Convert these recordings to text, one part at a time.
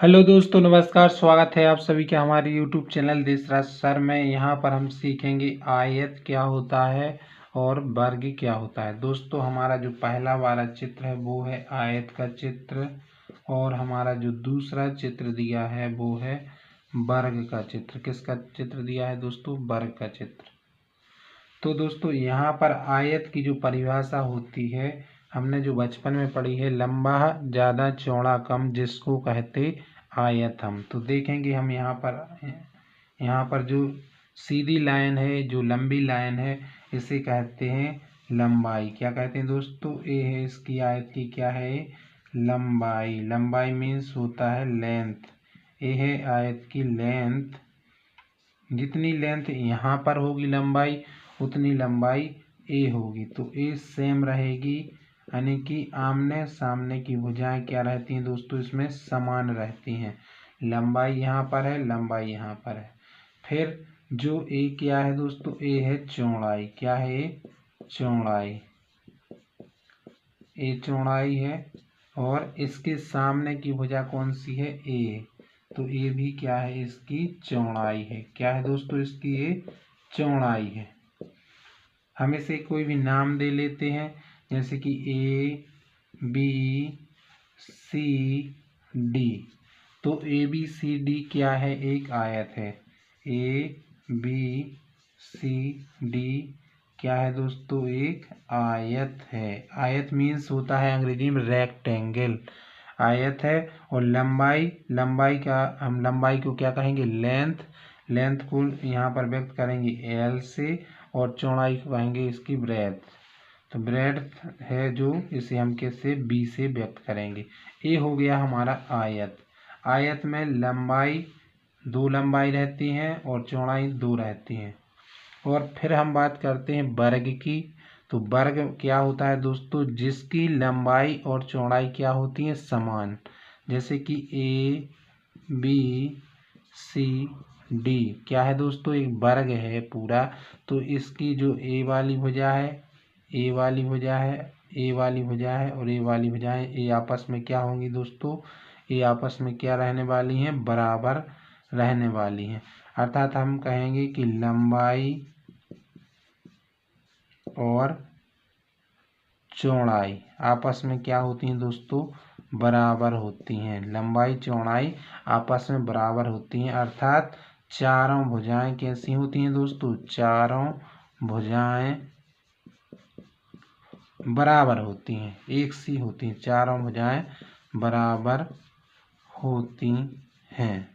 Hello दोस्तों, नमस्कार। स्वागत है आप सभी का हमारे यूट्यूब चैनल देशराज सर में। यहाँ पर हम सीखेंगे आयत क्या होता है और वर्ग क्या होता है। दोस्तों, हमारा जो पहला वाला चित्र है वो है आयत का चित्र, और हमारा जो दूसरा चित्र दिया है वो है वर्ग का चित्र। किसका चित्र दिया है दोस्तों? वर्ग का चित्र। तो दोस्तों, यहाँ पर आयत की जो परिभाषा होती है, हमने जो बचपन में पढ़ी है, लंबा ज़्यादा चौड़ा कम जिसको कहते आयत हम। तो देखेंगे हम यहाँ पर जो सीधी लाइन है, जो लंबी लाइन है, इसे कहते हैं लंबाई। क्या कहते हैं दोस्तों? ये है इसकी आयत की क्या है? लंबाई। लंबाई मीन्स होता है लेंथ। ये है आयत की लेंथ। जितनी लेंथ यहाँ पर होगी लंबाई, उतनी लंबाई ए होगी। तो ए सेम रहेगी, यानी कि आमने सामने की भुजाएं क्या रहती हैं दोस्तों? इसमें समान रहती हैं। लंबाई यहाँ पर है, लंबाई यहाँ पर है। फिर जो ए क्या है दोस्तों? ए है चौड़ाई। क्या है? चौड़ाई। ए चौड़ाई है, और इसके सामने की भुजा कौन सी है? ए। तो ये भी क्या है? इसकी चौड़ाई है। क्या है दोस्तों? इसकी ये चौड़ाई है। हम इसे कोई भी नाम दे लेते हैं, जैसे कि ए बी सी डी। तो ए बी सी डी क्या है? एक आयत है। ए बी सी डी क्या है दोस्तों? एक आयत है। आयत मीन्स होता है अंग्रेजी में रेक्टेंगल। आयत है। और लंबाई, लंबाई का हम लंबाई को क्या कहेंगे? लेंथ। लेंथ को यहाँ पर व्यक्त करेंगे एल से, और चौड़ाई को कहेंगे इसकी ब्रेथ। तो ब्रेथ है जो, इसे हम कैसे? बी से व्यक्त करेंगे। ये हो गया हमारा आयत। आयत में लंबाई दो लंबाई रहती हैं और चौड़ाई दो रहती हैं। और फिर हम बात करते हैं वर्ग की। तो वर्ग क्या होता है दोस्तों? जिसकी लंबाई और चौड़ाई क्या होती है? समान। जैसे कि ए बी सी डी क्या है दोस्तों? एक वर्ग है पूरा। तो इसकी जो ए वाली भुजा है, ए वाली भुजा है, ए वाली भुजा है, और ए वाली भुजा है, ये आपस में क्या होंगी दोस्तों? ये आपस में क्या रहने वाली हैं? बराबर रहने वाली हैं। अर्थात हम कहेंगे कि लंबाई और चौड़ाई आपस में क्या होती हैं दोस्तों? बराबर होती हैं। लंबाई चौड़ाई आपस में बराबर होती हैं। अर्थात चारों भुजाएं कैसी होती हैं दोस्तों? चारों भुजाएं बराबर होती हैं, एक सी होती हैं। चारों भुजाएं बराबर होती हैं।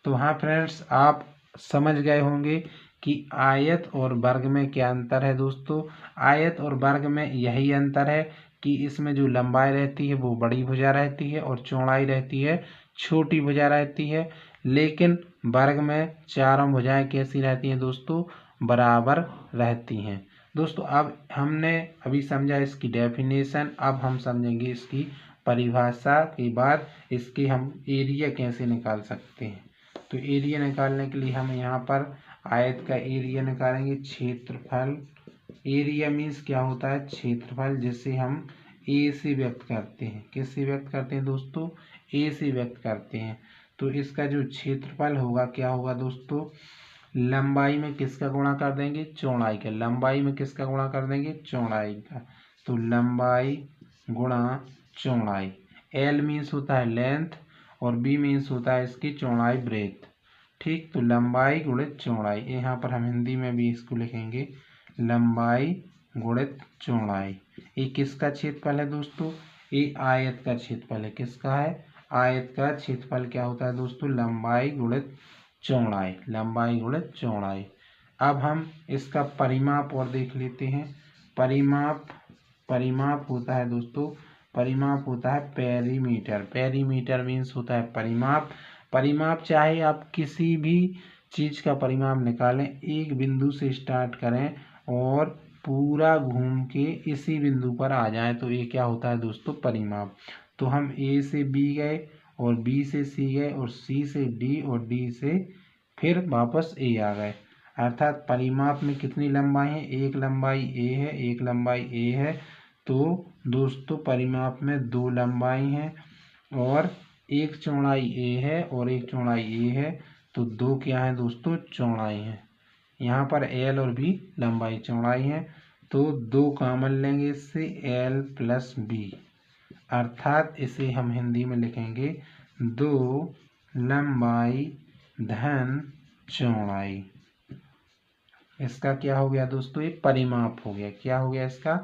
तो हाँ फ्रेंड्स, आप समझ गए होंगे कि आयत और वर्ग में क्या अंतर है दोस्तों। आयत और वर्ग में यही अंतर है कि इसमें जो लंबाई रहती है वो बड़ी भुजा रहती है, और चौड़ाई रहती है छोटी भुजा रहती है। लेकिन वर्ग में चारों भुजाएं कैसी रहती हैं दोस्तों? बराबर रहती हैं। दोस्तों, अब हमने अभी समझा इसकी डेफिनेशन, अब हम समझेंगे इसकी परिभाषा के बाद इसके हम एरिया कैसे निकाल सकते हैं। तो एरिया निकालने के लिए हम यहाँ पर आयत का एरिया निकालेंगे। क्षेत्रफल। एरिया मीन्स क्या होता है? क्षेत्रफल, जिसे हम ए से व्यक्त करते हैं। किससे व्यक्त करते हैं दोस्तों? ए से व्यक्त करते हैं। तो इसका जो क्षेत्रफल होगा क्या होगा दोस्तों? लंबाई में किसका गुणा कर देंगे? चौड़ाई का। लंबाई में किसका गुणा कर देंगे? चौड़ाई का। तो लंबाई गुणा चौड़ाई। एल मीन्स होता है लेंथ, और बी मीन्स होता है इसकी चौड़ाई ब्रेथ। ठीक। तो लंबाई गुणित चौड़ाई, यहाँ पर हम हिंदी में भी इसको लिखेंगे लंबाई गुणित चौड़ाई। ये किसका क्षेत्रफल है दोस्तों? ये आयत का क्षेत्रफल है। किसका है? आयत का क्षेत्रफल क्या होता है दोस्तों? लंबाई गुणित चौड़ाई। लंबाई गुणित चौड़ाई। अब हम इसका परिमाप और देख लेते हैं। परिमाप होता है दोस्तों, परिमाप होता है पेरीमीटर। पेरीमीटर मीन्स होता है परिमाप। परिमाप चाहे आप किसी भी चीज़ का परिमाप निकालें, एक बिंदु से स्टार्ट करें और पूरा घूम के इसी बिंदु पर आ जाए, तो ये क्या होता है दोस्तों? परिमाप। तो हम ए से बी गए, और बी से सी गए, और सी से डी, और डी से फिर वापस ए आ गए। अर्थात परिमाप में कितनी लंबाई है? एक लंबाई ए है, एक लंबाई ए है। तो दोस्तों परिमाप में दो लंबाई हैं, और एक चौड़ाई ए है और एक चौड़ाई ए है, तो दो क्या है दोस्तों, चौड़ाई है। यहाँ पर एल और बी लंबाई चौड़ाई है, तो दो कॉमन लेंगे इससे, एल प्लस बी, अर्थात इसे हम हिंदी में लिखेंगे दो लंबाई धन चौड़ाई। इसका क्या हो गया दोस्तों, ये परिमाप हो गया। क्या हो गया इसका,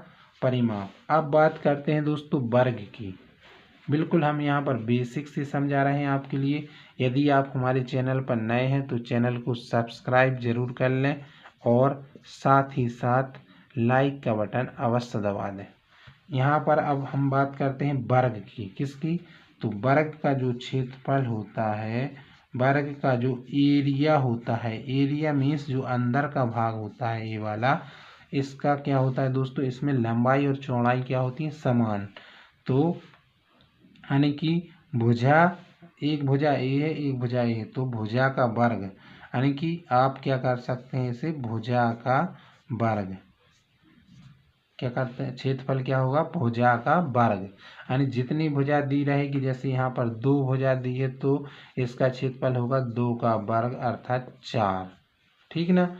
परिमाप। अब बात करते हैं दोस्तों वर्ग की। बिल्कुल हम यहाँ पर बेसिक से समझा रहे हैं आपके लिए। यदि आप हमारे चैनल पर नए हैं तो चैनल को सब्सक्राइब जरूर कर लें और साथ ही साथ लाइक का बटन अवश्य दबा दें। यहाँ पर अब हम बात करते हैं वर्ग की। किसकी, तो वर्ग का जो क्षेत्रफल होता है, वर्ग का जो एरिया होता है, एरिया मीन्स जो अंदर का भाग होता है ये वाला, इसका क्या होता है दोस्तों, इसमें लंबाई और चौड़ाई क्या होती है, समान। तो यानी कि भुजा, एक भुजा ए है एक भुजा ए है, तो भुजा का वर्ग, यानी कि आप क्या कर सकते हैं, इसे भुजा का वर्ग क्या करते हैं, क्षेत्रफल क्या होगा, भुजा का वर्ग। यानी जितनी भुजा दी रहेगी, जैसे यहाँ पर दो भुजा दी है तो इसका क्षेत्रफल होगा दो का वर्ग अर्थात 4। ठीक ना।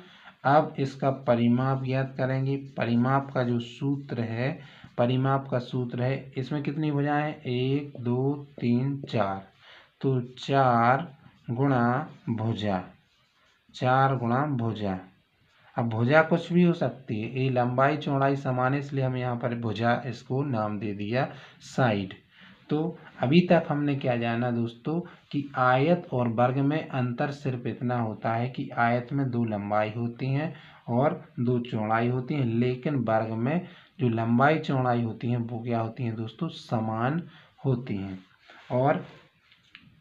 अब इसका परिमाप ज्ञात करेंगे। परिमाप का जो सूत्र है, परिमाप का सूत्र है, इसमें कितनी भुजाएं हैं, 1 2 3 4, तो 4 गुणा भुजा, 4 गुणा भुजा। अब भुजा कुछ भी हो सकती है, ये लंबाई चौड़ाई समान है इसलिए हम यहाँ पर भुजा इसको नाम दे दिया साइड। तो अभी तक हमने क्या जाना दोस्तों, कि आयत और वर्ग में अंतर सिर्फ इतना होता है कि आयत में दो लंबाई होती हैं और दो चौड़ाई होती हैं, लेकिन वर्ग में जो लंबाई चौड़ाई होती हैं वो क्या होती हैं दोस्तों, समान होती हैं। और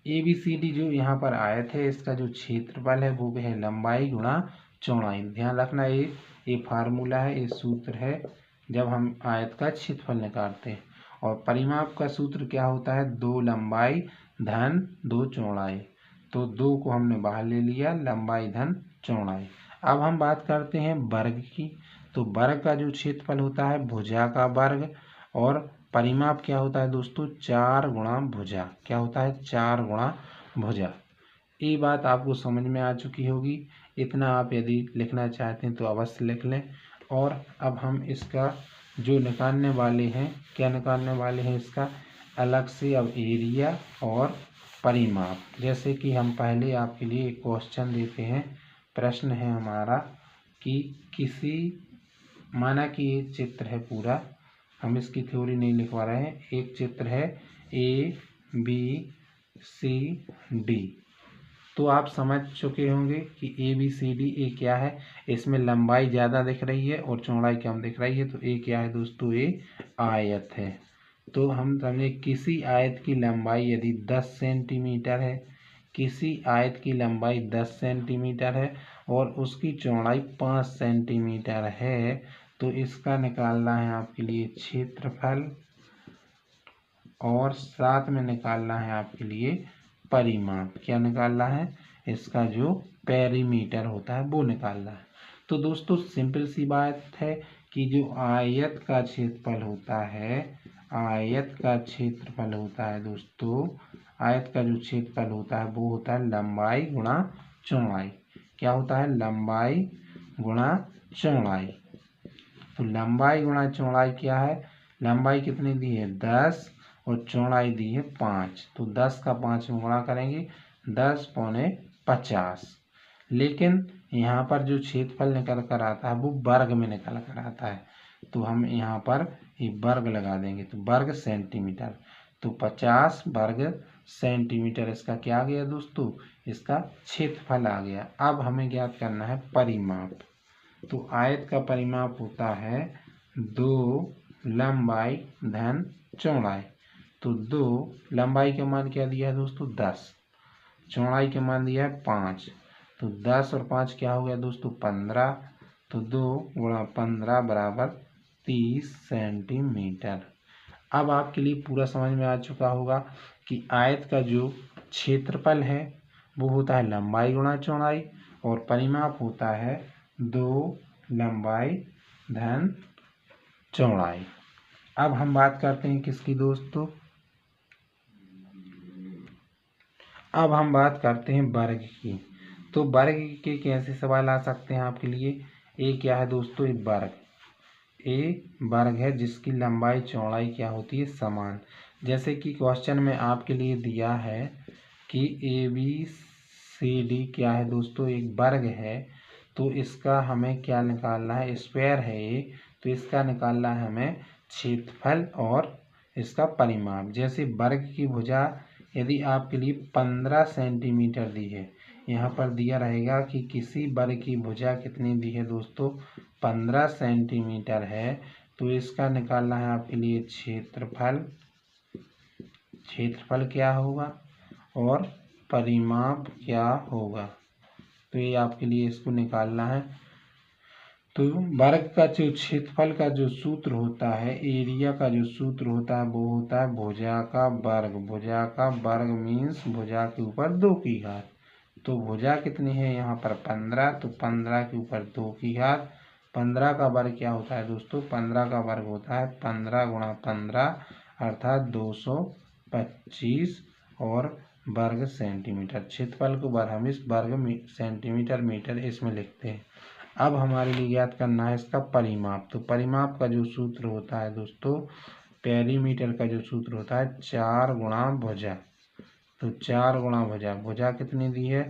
ABCD जो यहाँ पर आयत है, इसका जो क्षेत्रफल है वो है लंबाई गुणा चौड़ाई। ध्यान रखना, ये फार्मूला है, ये सूत्र है जब हम आयत का क्षेत्रफल निकालते हैं। और परिमाप का सूत्र क्या होता है, दो लंबाई धन दो चौड़ाई। तो दो को हमने बाहर ले लिया, लंबाई धन चौड़ाई। अब हम बात करते हैं वर्ग की। तो वर्ग का जो क्षेत्रफल होता है भुजा का वर्ग, और परिमाप क्या होता है दोस्तों, 4 गुणा भुजा। क्या होता है, 4 गुणा भुजा। ये बात आपको समझ में आ चुकी होगी। इतना आप यदि लिखना चाहते हैं तो अवश्य लिख लें। और अब हम इसका जो निकालने वाले हैं, क्या निकालने वाले हैं, इसका अलग से अब एरिया और परिमाप। जैसे कि हम पहले आपके लिए एक क्वेश्चन देते हैं। प्रश्न है हमारा कि किसी, माना कि ये चित्र है पूरा, हम इसकी थ्योरी नहीं लिखवा रहे हैं, एक चित्र है ABCD। तो आप समझ चुके होंगे कि ABCD ये क्या है, इसमें लंबाई ज़्यादा दिख रही है और चौड़ाई कम दिख रही है, तो ये क्या है दोस्तों, ये आयत है। तो हम समझे किसी आयत की लंबाई यदि 10 सेंटीमीटर है, किसी आयत की लंबाई 10 सेंटीमीटर है और उसकी चौड़ाई 5 सेंटीमीटर है, तो इसका निकालना है आपके लिए क्षेत्रफल और साथ में निकालना है आपके लिए परिमाप। क्या निकालना है, इसका जो पेरीमीटर होता है वो निकालना है। तो दोस्तों सिंपल सी बात है कि जो आयत का क्षेत्रफल होता है, आयत का क्षेत्रफल होता है दोस्तों, आयत का जो क्षेत्रफल होता है वो होता है लंबाई गुणा चौड़ाई। क्या होता है, लंबाई गुणा चौड़ाई। तो लंबाई गुणा चौड़ाई क्या है, लंबाई कितनी दी है, 10 और चौड़ाई दी है 5, तो 10 का 5 में गुणा करेंगे, 10 पौने 50। लेकिन यहाँ पर जो क्षेत्रफल निकल कर आता है वो वर्ग में निकल कर आता है, तो हम यहाँ पर ये वर्ग लगा देंगे, तो वर्ग सेंटीमीटर, तो 50 वर्ग सेंटीमीटर इसका क्या आ गया दोस्तों, इसका क्षेत्रफल आ गया। अब हमें ज्ञात करना है परिमाप। तो आयत का परिमाप होता है दो लंबाई धन चौड़ाई। तो दो लंबाई का मान क्या दिया है दोस्तों, 10, चौड़ाई का मान दिया है 5, तो 10 और 5 क्या हो गया दोस्तों, 15, तो 2 गुणा 15 बराबर 30 सेंटीमीटर। अब आपके लिए पूरा समझ में आ चुका होगा कि आयत का जो क्षेत्रफल है वो होता है लंबाई गुणा चौड़ाई और परिमाप होता है दो लंबाई धन चौड़ाई। अब हम बात करते हैं किसकी दोस्तों, अब हम बात करते हैं वर्ग की। तो वर्ग के कैसे सवाल आ सकते हैं आपके लिए। ए क्या है दोस्तों, एक वर्ग, ए वर्ग है जिसकी लंबाई चौड़ाई क्या होती है, समान। जैसे कि क्वेश्चन में आपके लिए दिया है कि ABCD क्या है दोस्तों, एक वर्ग है। तो इसका हमें क्या निकालना है, स्क्वायर है ये, तो इसका निकालना है हमें क्षेत्रफल और इसका परिमाप। जैसे वर्ग की भुजा यदि आपके लिए 15 सेंटीमीटर दी है, यहाँ पर दिया रहेगा कि किसी वर्ग की भुजा कितनी दी है दोस्तों, 15 सेंटीमीटर है। तो इसका निकालना है आपके लिए क्षेत्रफल, क्षेत्रफल क्या होगा और परिमाप क्या होगा। तो ये आपके लिए इसको निकालना है। तो वर्ग का जो क्षेत्रफल का जो सूत्र होता है, एरिया का जो सूत्र होता है, वो होता है भुजा का वर्ग। भुजा का वर्ग मीन्स भुजा के ऊपर 2 की घात। तो भुजा कितनी है यहाँ पर 15, तो 15 के ऊपर 2 की घात। 15 का वर्ग क्या होता है दोस्तों, 15 का वर्ग होता है 15 गुणा 15 अर्थात 225 और वर्ग सेंटीमीटर। क्षेत्रफल को बार हम इस वर्ग सेंटीमीटर मीटर इसमें लिखते हैं। अब हमारे लिए याद करना है इसका परिमाप। तो परिमाप का जो सूत्र होता है दोस्तों, पेरीमीटर का जो सूत्र होता है 4 गुणा भुजा। तो 4 गुणा भुजा, भुजा कितनी दी है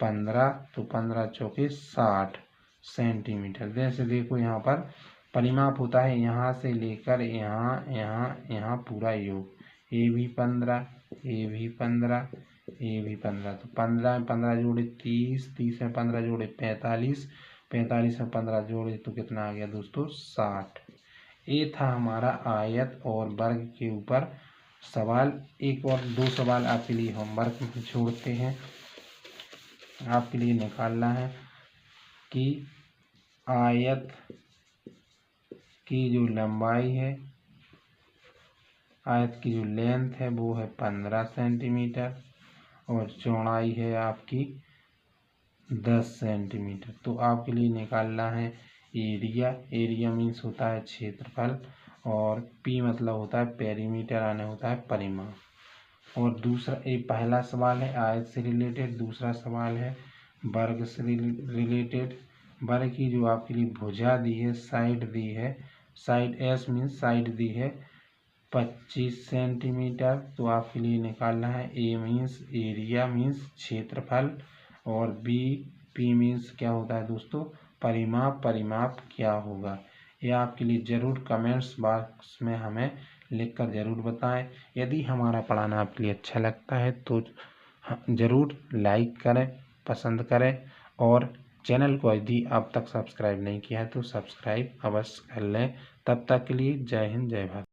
15, तो 15 चौके 60 सेंटीमीटर। जैसे देखो यहाँ पर परिमाप होता है यहाँ से लेकर यहाँ यहाँ यहाँ पूरा योग, ए भी 15, ए भी 15, ए भी 15। तो 15 में 15 जोड़े 30, 30 में 15 जोड़े 45, 45 में 15 जोड़े तो कितना आ गया दोस्तों 60। ये था हमारा आयत और वर्ग के ऊपर सवाल। एक और 2 सवाल आपके लिए होमवर्क में छोड़ते हैं। आपके लिए निकालना है कि आयत की जो लंबाई है, आयत की जो लेंथ है वो है 15 सेंटीमीटर और चौड़ाई है आपकी 10 सेंटीमीटर। तो आपके लिए निकालना है एरिया। एरिया मीन्स होता है क्षेत्रफल और पी मतलब होता है पेरीमीटर, आने होता है परिमाप। और दूसरा, एक पहला सवाल है आयत से रिलेटेड, दूसरा सवाल है वर्ग से रिलेटेड। वर्ग की जो आपके लिए भुजा दी है, साइड दी है, साइड एस मीन्स साइड दी है 25 सेंटीमीटर। तो आपके लिए निकालना है ए मीन्स एरिया मीन्स क्षेत्रफल और बी पी मीन्स क्या होता है दोस्तों, परिमाप। परिमाप क्या होगा ये आपके लिए ज़रूर कमेंट्स बॉक्स में हमें लिखकर ज़रूर बताएं। यदि हमारा पढ़ाना आपके लिए अच्छा लगता है तो ज़रूर लाइक करें, पसंद करें और चैनल को यदि अब तक सब्सक्राइब नहीं किया है तो सब्सक्राइब अवश्य कर लें। तब तक के लिए जय हिंद, जय भारत।